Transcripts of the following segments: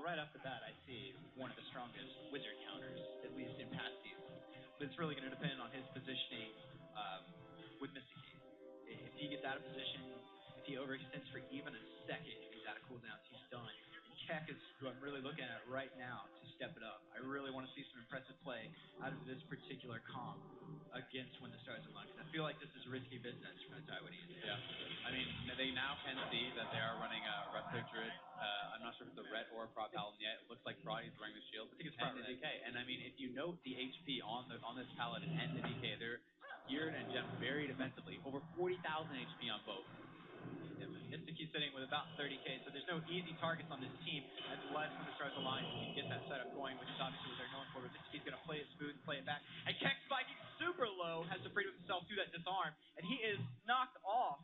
right off the bat, I see one of the strongest wizard counters, at least in past seasons. But it's really going to depend on his positioning with Mystic Key. If he gets out of position, if he overextends for even a second, if he's out of cooldowns, he's done. And Keck is who I'm really looking at right now to step it up. I really want to see some impressive play out of this particular comp against When the Stars Align, because I feel like this is risky business for the Taiwanese. Yeah, I mean, they now can see that they are running a Resto Druid. I'm not sure if it's a red or a Prot Paladin yet. It looks like Prot is wearing the shield. I think it's Prot and the DK. And I mean, if you note the HP on this Paladin and the DK, they're geared and gemmed very defensively. Over 40,000 HP on both. Mystic Key sitting with about 30k, so there's no easy targets on this team unless When the Stars Align can get that setup going, which is obviously what they're going for. But Mystic Key's going to play it smooth, play it back. And Keck spiking super low, has to freedom himself through that disarm, and he is knocked off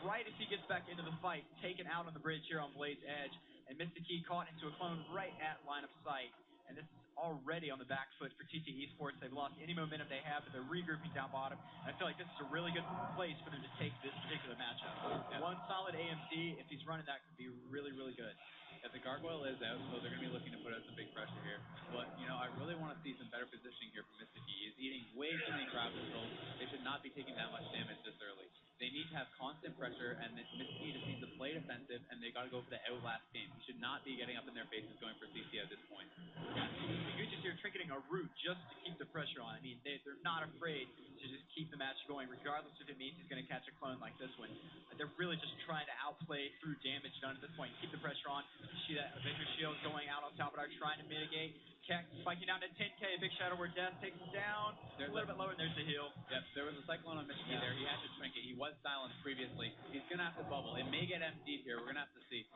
right as he gets back into the fight, taken out on the bridge here on Blade's Edge, and Mystic Key caught into a clone right at line of sight. And this is already on the back foot for TT Esports. They've lost any momentum they have, but they're regrouping down bottom. And I feel like this is a really good place for them to take this particular matchup. Yeah. One solid AMC, if he's running that, could be really, really good. Yeah, the Gargoyle is out, so they're going to be looking to put out some big pressure here. But, you know, I really want to see some better positioning here from Mystic Key. He's eating way too many crowd controls. They should not be taking that much damage this early. They need to have constant pressure, and Mystic Key just needs to play defensive, and they got to go for the outlast game. He should not be getting up in their faces going for CC at this point. Yeah, Gucci's here trinketing a root just to keep the pressure on. I mean, they're not afraid to just keep the match going, regardless if it means he's going to catch a clone like this one. They're really just trying to outplay through damage done at this point. Keep the pressure on. You see that Avenger Shield going out on Talbot, trying to mitigate. Keck spiking down to 10k. Big Shadow Word Death takes him down. There's a little bit lower, and there's the heal. Yep, there was a Cyclone on Mystic Key there. He had to trinket. He was silenced previously. He's going to have to bubble. It may get MD'd here. We're going to have to see.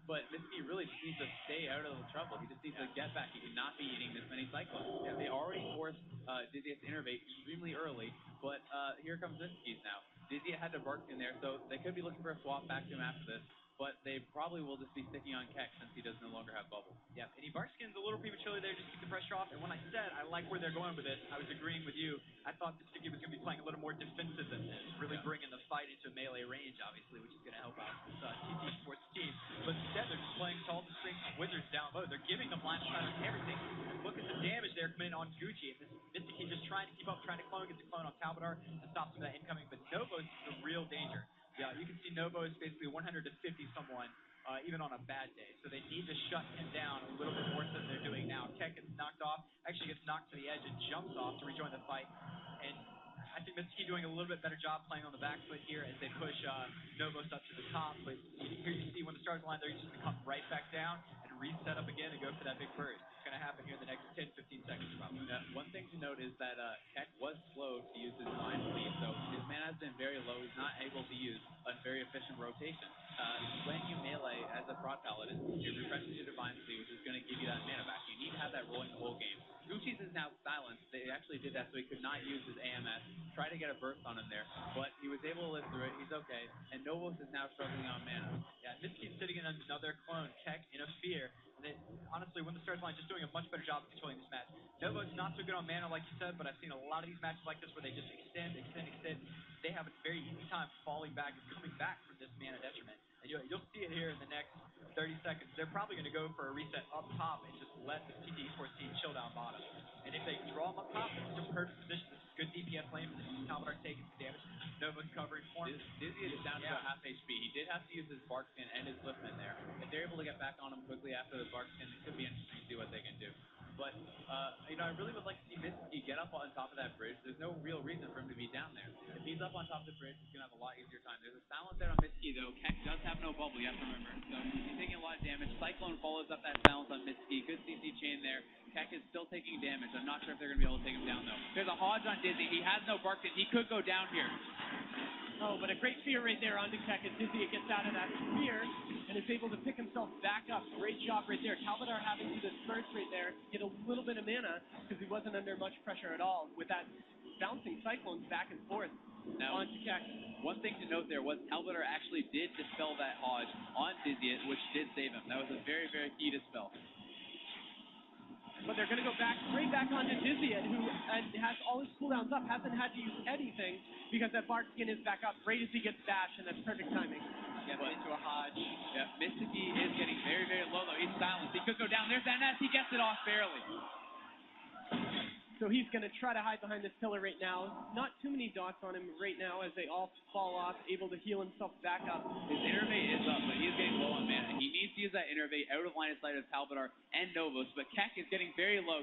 But Mystic Key really just needs to stay out of the trouble. He just needs to get back. He cannot be eating this many Cyclones. Yeah, they already forced Dizzy to innervate extremely early, but here comes Mystic Keys now. Dizzy had to bark in there, so they could be looking for a swap back to him after this. But they probably will just be sticking on Keck since he does no longer have bubble. Yeah, and he bark skins a little prematurely there just to keep the pressure off. And when I said I like where they're going with this, I was agreeing with you. I thought Mystic Key was going to be playing a little more defensive than this, really bringing the fight into melee range, obviously, which is going to help out this TT Sports team. But instead, they're just playing to all the strengths of Wizards down low. They're giving them line of sight on everything. And look at the damage there coming in on Gucci. And Mystic Key just trying to keep up, trying to gets a clone on Talbot to stop some of that incoming. But Novos is the real danger. Yeah, you can see Novos basically 100 to 50 someone. Even on a bad day. So they need to shut him down a little bit more than they're doing now. Keck gets knocked off, actually gets knocked to the edge and jumps off to rejoin the fight. And I think Mystic Key doing a little bit better job playing on the back foot here as they push Novos up to the top. But here you see when the Stars Align, they're just going to come right back down and reset up again and go for that big burst. It's going to happen here in the next 10, 15 seconds probably. One thing to note is that Keck was slow to use his blind lead, so his mana has been very low. He's not able to use a very efficient rotation. When you melee as a Prot Paladin, you're refreshing your Divine Sleeve, which is going to give you that mana back. You need to have that rolling the whole game. Gucci's is now silenced. They actually did that so he could not use his AMS. Try to get a burst on him there, but he was able to live through it. He's okay. And Novos is now struggling on mana. Yeah, this keeps sitting in another clone. Keck in a fear. And honestly, when the Stars Align just doing a much better job of controlling this match. Novos not so good on mana, like you said, but I've seen a lot of these matches like this where they just extend. They have a very easy time falling back and coming back from this mana detriment. And you'll see it here in the next 30 seconds. They're probably going to go for a reset up top and just let the TT Esports team chill down bottom. And if they draw them up top, it's a perfect position. This is good DPS lane for the Talbot taking some damage. Novos covering for him. Dizzy is down to a half HP. He did have to use his Bark Skin and his Liftman there. If they're able to get back on him quickly after the Bark Skin, it could be interesting to see what they can do. But, I really would like to see Mystic Key get up on top of that bridge. There's no real reason for him to be down there. If he's up on top of the bridge, he's going to have a lot easier time. There's a silence there on Mystic Key, though. Keck does have no bubble, you have to remember. So he's taking a lot of damage. Cyclone follows up that silence on Mystic Key. Good CC chain there. Keck is still taking damage. I'm not sure if they're going to be able to take him down, though. There's a Hodge on Dizzy. He has no Barkton. He could go down here. Oh, but a great fear right there onto Keck as Dizzy gets out of that fear and is able to pick himself back up. Great job right there. Talbot having to do the spurts right there, get a little bit of mana because he wasn't under much pressure at all with that bouncing Cyclones back and forth now, onto Keck. One thing to note there was Talbot actually did dispel that Hodge on Dizzy, which did save him. That was a very, very key dispel. But they're going to go straight back onto Dizzy, who has all his cooldowns up, hasn't had to use anything because that Bark Skin is back up right as he gets bashed, and that's perfect timing. Yeah, into a Hodge. Yeah, Mysticky is getting very, very low, though. He's silenced. He could go down. There's that nest. He gets it off barely. So he's going to try to hide behind this pillar right now. Not too many dots on him right now as they all fall off, able to heal himself back up. His innervate is up, but he is getting low on mana. He needs to use that innervate out of line of sight of Talbadar and Novos, but Keck is getting very low.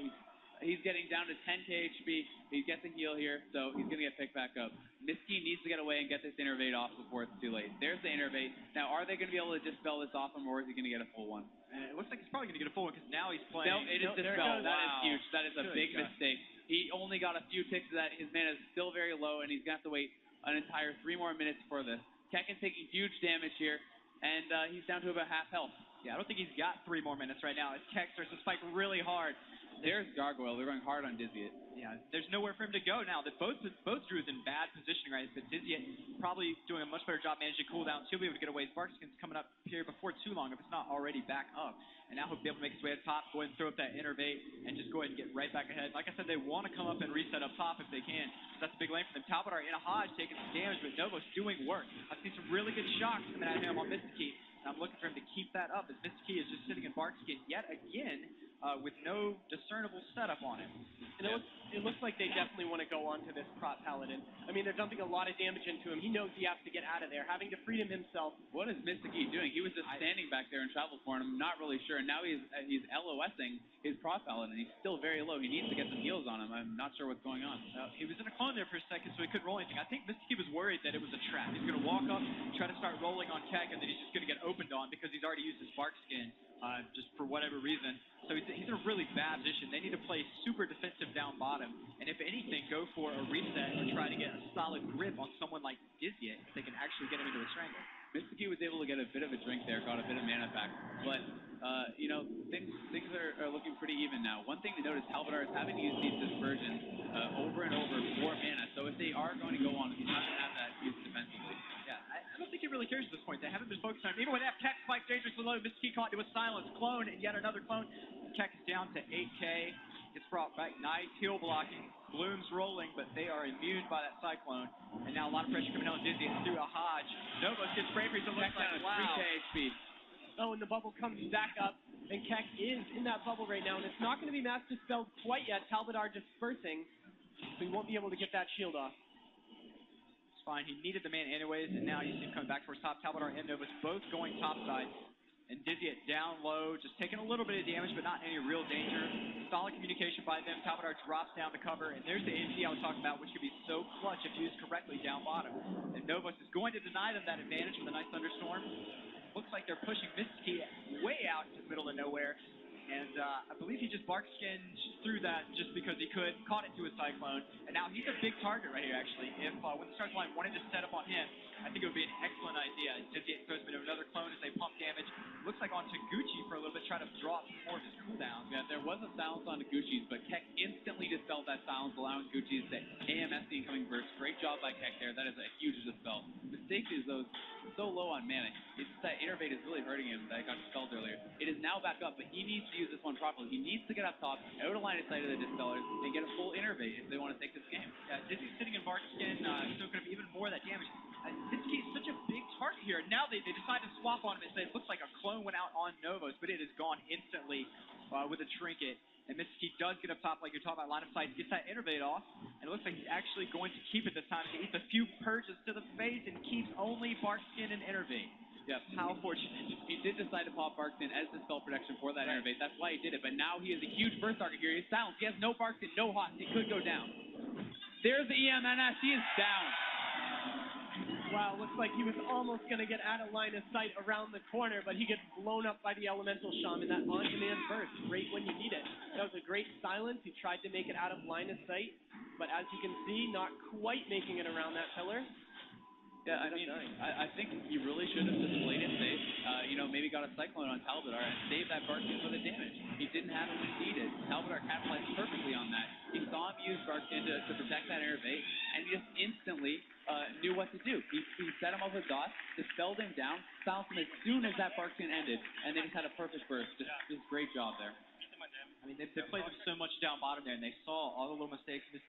He's getting down to 10k HP. He gets a heal here, so he's going to get picked back up. Mysticky needs to get away and get this innervate off before it's too late. There's the innervate. Now, are they going to be able to dispel this off him, or is he going to get a full one? It looks like he's probably going to get a full one because now he's playing. No, it is dispelled. That is huge. That is a big God. mistake. He only got a few ticks of that. His mana is still very low, and he's going to have to wait an entire 3 more minutes for this. Tekken's taking huge damage here, and he's down to about half health. Yeah, I don't think he's got 3 more minutes right now as Keck starts to spike really hard. There's Gargoyle. They're going hard on Dizzy. Yeah, there's nowhere for him to go now. Both Drews in bad positioning, right? But Dizzy probably doing a much better job managing cooldowns. He'll be able to get away. Sparkskin's coming up here before too long if it's not already back up. And now he'll be able to make his way to top, go ahead and throw up that innervate, and just go ahead and get right back ahead. Like I said, they want to come up and reset up top if they can. That's a big lane for them. Talbadar in a Hodge taking some damage, but Novos doing work. I've seen some really good shocks coming at him on Mysticky, and I'm looking for him to keep that up as Mysticky is just sitting in Barkskin yet again with no discernible setup on him. And it looks like they definitely want to go on to this prop paladin. I mean, they're dumping a lot of damage into him. He knows he has to get out of there, having to freedom himself. What is Mysticky doing? He was just standing back there in travel form. I'm not really sure. And now he's LOSing his prop paladin. He's still very low. He needs to get some heals on him. I'm not sure what's going on. He was in a clone there for a second, so he couldn't roll anything. I think Mysticky was worried that it was a trap. He's going to walk up, try to start rolling on Keck, and then he's just going to get opened on because he's already used his bark skin just for whatever reason. So he's in a really bad position. They need to play super defensive down bottom, and if anything, go for a reset or try to get a solid grip on someone like Dizzy if they can actually get him into a strangle. Mysticky was able to get a bit of a drink there, got a bit of mana back, but things are looking pretty even now. One thing to note is Talbadar is having to use these dispersions over and over for mana, so if they are going to go on, he's not going to have that used defensively. Yeah, I don't think he really cares at this point. They haven't been focused on him. Even with F, Keck spikes dangerously low. Mysticky caught into a silence clone, and yet another clone. Keck is down to 8k. Gets brought back. Nice heal blocking. Bloom's rolling, but they are immune by that cyclone. And now a lot of pressure coming on Dizzy. It's through a Hodge. Novos gets brave freeze. It looks like, wow. 3k HP. Oh, and the bubble comes back up, and Keck is in that bubble right now, and it's not going to be mass dispelled quite yet. Talbadar dispersing, so he won't be able to get that shield off. It's fine. He needed the man anyways, and now you see him coming back towards top. Talbadar and Novos both going topside. And Dizzy at down low, just taking a little bit of damage, but not any real danger. Solid communication by them. Talbadar drops down to cover, and there's the AC I was talking about, which could be so clutch if used correctly down bottom. And Novos is going to deny them that advantage with a nice thunderstorm. Looks like they're pushing Mysticky way out into the middle of nowhere. And I believe he just bark-skinned through that just because he could, caught it to a cyclone, and now he's a big target right here, actually. If when the Stars line wanted to set up on him, I think it would be an excellent idea. Dizzy throws him into another clone as they pump damage. Looks like on Taguchi for a little bit, try to draw up more of his cooldown. Yeah, there was a silence on Taguchi's, but Keck instantly dispelled that silence, allowing Gucci's to AMS the incoming burst. Great job by Keck there. That is a huge dispel. The mistake is those so low on mana. It's that innervate is really hurting him that got dispelled earlier. It is now back up, but he needs to use this one properly. He needs to get up top, out of line of sight of the dispellers, and get a full innervate if they want to take this game. Yeah, Dizzy's sitting in bark skin, soaking up even more of that damage. Dizzy is such a big target here. Now they decide to swap on him and say it looks like a clone went out on Novos, but it is gone instantly with a trinket. And Mysticky does get up top, like you're talking about, line of sight, gets that innervate off, and it looks like he's actually going to keep it this time. He eats a few purges to the face and keeps only bark skin and innervate. Yep. How fortunate. He did decide to pop Barkskin as the spell protection for that innervate. That's why he did it, but now he is a huge burst target here. He's silenced. He has no Barkskin, no Hots. He could go down. There's the EMNS. He is down. Wow, looks like he was almost going to get out of line of sight around the corner, but he gets blown up by the Elemental Shaman, that on-demand burst, great when you need it. That was a great silence. He tried to make it out of line of sight, but as you can see, not quite making it around that pillar. Yeah, I mean, I think he really should have just played it safe. Maybe got a Cyclone on Talbadar and saved that Barkskin for the damage. He didn't have it when needed. Talbadar capitalized perfectly on that. He saw him use Barkskin to protect that innervate, and he just instantly knew what to do. He set him up with dots, dispelled him down, silenced him as soon as that Barkskin ended, and they just had a perfect burst. Just great job there. I mean, they played them so much down bottom there, and they saw all the little mistakes